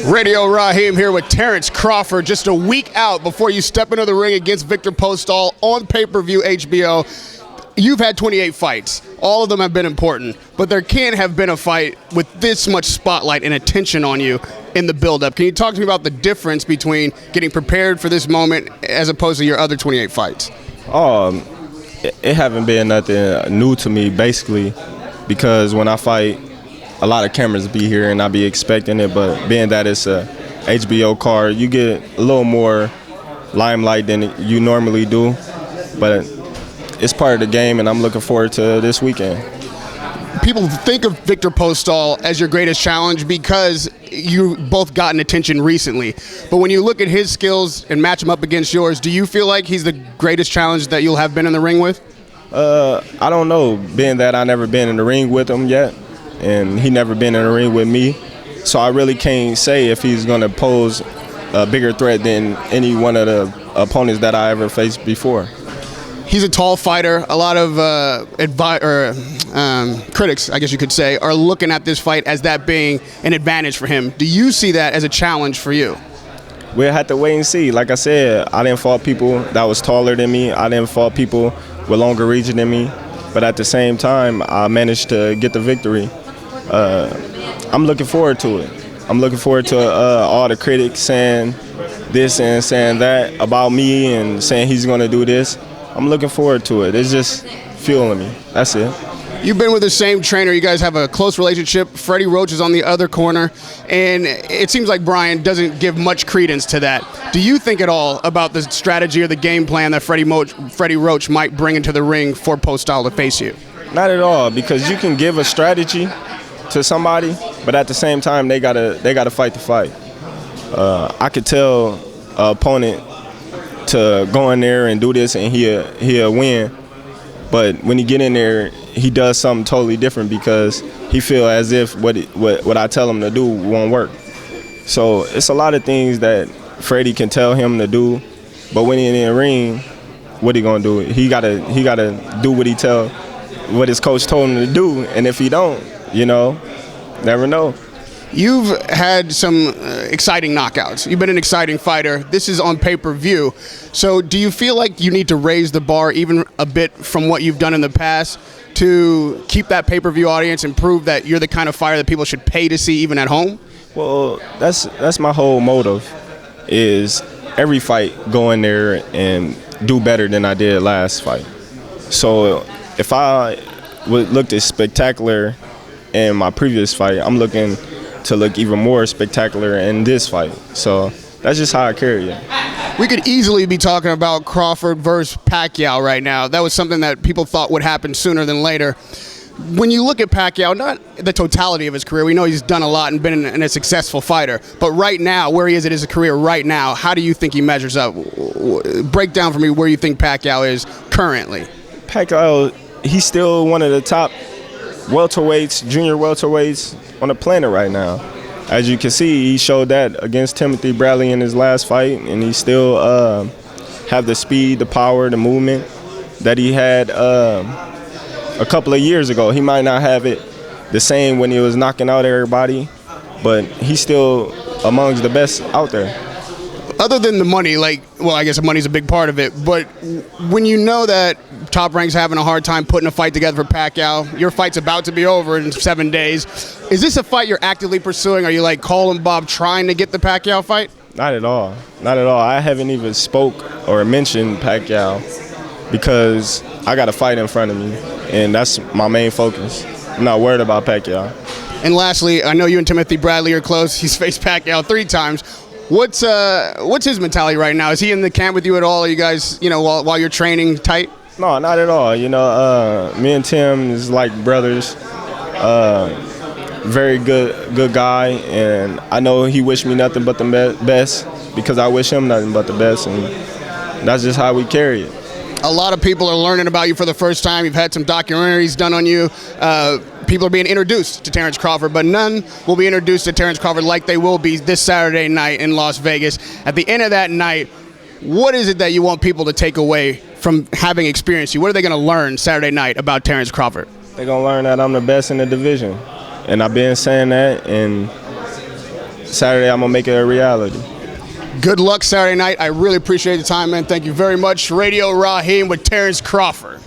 Radio Raheem here with Terence Crawford, just a week out before you step into the ring against Viktor Postol on pay-per-view HBO. You've had 28 fights. All of them have been important, but there can't have been a fight with this much spotlight and attention on you in the build-up. Can you talk to me about the difference between getting prepared for this moment as opposed to your other 28 fights? It haven't been nothing new to me, basically, because when I fight, a lot of cameras be here and I be expecting it, but being that it's a HBO card, you get a little more limelight than you normally do, but it's part of the game, and I'm looking forward to this weekend. People think of Viktor Postol as your greatest challenge because you both gotten attention recently. But when you look at his skills and match him up against yours, do you feel like he's the greatest challenge that you'll have been in the ring with? I don't know, being that I never been in the ring with him yet, and he never been in the ring with me. So I really can't say if he's going to pose a bigger threat than any one of the opponents that I ever faced before. He's a tall fighter. A lot of critics, I guess you could say, are looking at this fight as that being an advantage for him. Do you see that as a challenge for you? We'll have to wait and see. Like I said, I didn't fought people that was taller than me. I didn't fought people with longer reach than me. But at the same time, I managed to get the victory. I'm looking forward to it. I'm looking forward to all the critics saying this and saying that about me and saying he's going to do this. I'm looking forward to it. It's just fueling me. That's it. You've been with the same trainer. You guys have a close relationship. Freddie Roach is on the other corner, and it seems like Brian doesn't give much credence to that. Do you think at all about the strategy or the game plan that Freddie Roach might bring into the ring for Postol to face you? Not at all, because you can give a strategy to somebody, but at the same time they gotta fight the fight. I could tell an opponent to go in there and do this and he'll win, but when he get in there, he does something totally different because he feel as if what I tell him to do won't work. So it's a lot of things that Freddie can tell him to do, but when he's in the ring, what he gonna do? He gotta do what his coach told him to do, and if he don't, never know. You've had some exciting knockouts. You've been an exciting fighter. This is on pay-per-view. So do you feel like you need to raise the bar even a bit from what you've done in the past to keep that pay-per-view audience and prove that you're the kind of fighter that people should pay to see even at home? Well, that's my whole motive, is every fight go in there and do better than I did last fight. So if I looked as spectacular in my previous fight, I'm looking to look even more spectacular in this fight. So that's just how I carry it. We could easily be talking about Crawford versus Pacquiao right now. That was something that people thought would happen sooner than later. When you look at Pacquiao, not the totality of his career, we know he's done a lot and been a successful fighter, but right now, where he is in his career right now, how do you think he measures up? Break down for me where you think Pacquiao is currently. Pacquiao, he's still one of the top welterweights, junior welterweights on the planet right now. As you can see, he showed that against Timothy Bradley in his last fight, and he still have the speed, the power, the movement that he had a couple of years ago. He might not have it the same when he was knocking out everybody, but he's still amongst the best out there. Other than the money, I guess the money's a big part of it, but when you know that Top Rank's having a hard time putting a fight together for Pacquiao, your fight's about to be over in 7 days, is this a fight you're actively pursuing? Are you like calling Bob trying to get the Pacquiao fight? Not at all. Not at all. I haven't even spoke or mentioned Pacquiao because I got a fight in front of me, and that's my main focus. I'm not worried about Pacquiao. And lastly, I know you and Timothy Bradley are close. He's faced Pacquiao 3 times. What's his mentality right now? Is he in the camp with you at all? Are you guys, while you're training, tight? No, not at all. Me and Tim is like brothers. Very good guy, and I know he wished me nothing but the best because I wish him nothing but the best, and that's just how we carry it. A lot of people are learning about you for the first time. You've had some documentaries done on you. People are being introduced to Terence Crawford, but none will be introduced to Terence Crawford like they will be this Saturday night in Las Vegas. At the end of that night, what is it that you want people to take away from having experienced you? What are they going to learn Saturday night about Terence Crawford? They're going to learn that I'm the best in the division. And I've been saying that, and Saturday I'm gonna make it a reality. Good luck Saturday night. I really appreciate the time, man. Thank you very much. Radio Raheem with Terence Crawford.